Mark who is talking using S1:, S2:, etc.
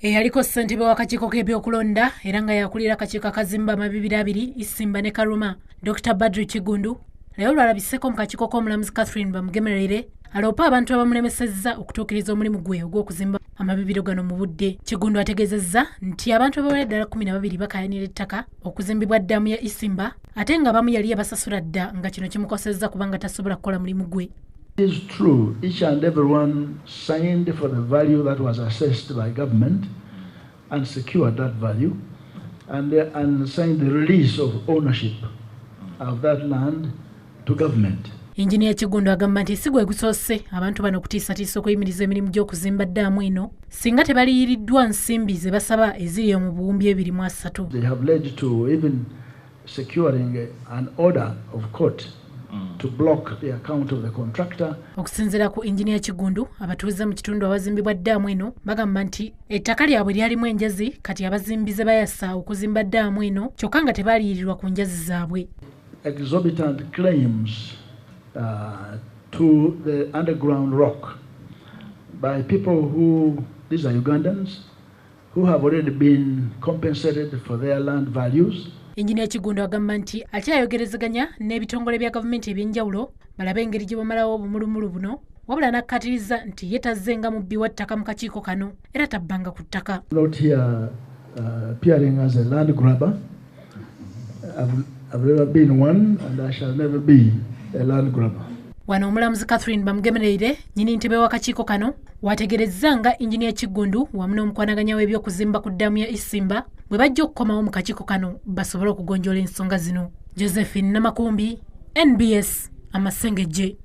S1: Eyaliko ssentebe w'akakiiko k'ebyokulonda era nga yakulira akakiiko akazimba amabibiri abiri Isimba ne Karuma, Dr. Badru Kigundu naye olwalabiseko mu kakiiko k'omulamuzi Catherine Bamugemereire aloopa abantu abamulemesezza okutuukiriza omulimu gwe ogw'okuzimba amabibiro gano mu budde. Kigundu ategeezezza nti abantu abawera ddala 12 bakayanira ettaka okuzimbibwa ddaamu ya Isimba ate nga abamu yali yabasasula dda nga kino kimukosezza kubanga tasobola kukola mulimu gwe.
S2: It is true, each and everyone signed for the value that was assessed by government and secured that value and signed the release of ownership of that land to government.
S1: Engineer Kigundu agamba nti si gwe gusoose abantu bano okutiisatiisa okuyimiriza emirimu gy'okuzimba ddaamu eno singa tebaliyiriddwa nsimbi ze basaba eziri mu buwumbi 23.
S2: They have led to even securing an order of court to block the account of the contractor.
S1: Okusinziira ku Engineer Kigundu, abatuuze mu kitundu abazimbibwa ddaamu eno bagamba nti ettaka lyabwe lyalimu enjazi kati abazimbize bayasa okuzimba ddaamu eno kyokka nga tebaliyirirwa ku njazi zaabwe.
S2: Exorbitant claims to the underground rock by people who, these are Ugandans, who have already been compensated for their land values.
S1: Engineer Kigundu agamba nti akyayogerezeganya n'ebitongole bya gavumenti ebyenjawulo balabe engeri gye bamalawo obumulumulu buno wabula n'akkatiriza nti ye tazzenga mubbi wa ttaka mu kakiiko kano era tabbanga ku ttaka.
S2: Not here appearing as a land grabber. I've never been one and I shall never be a land grabber.
S1: Wano omulamuzi Catherine Bamugemereire nyini ntebe w'akakiiko kano wategerezza nga Engineer Kigundu wamu n'omukwanaganya w'ebyokuzimba ku ddaamu ya Isimba bwe bajja okukomawo mu kakiiko kano basobole okugonjoola ensonga zino. Josephine Namakumbi, NBS, Amasengejje.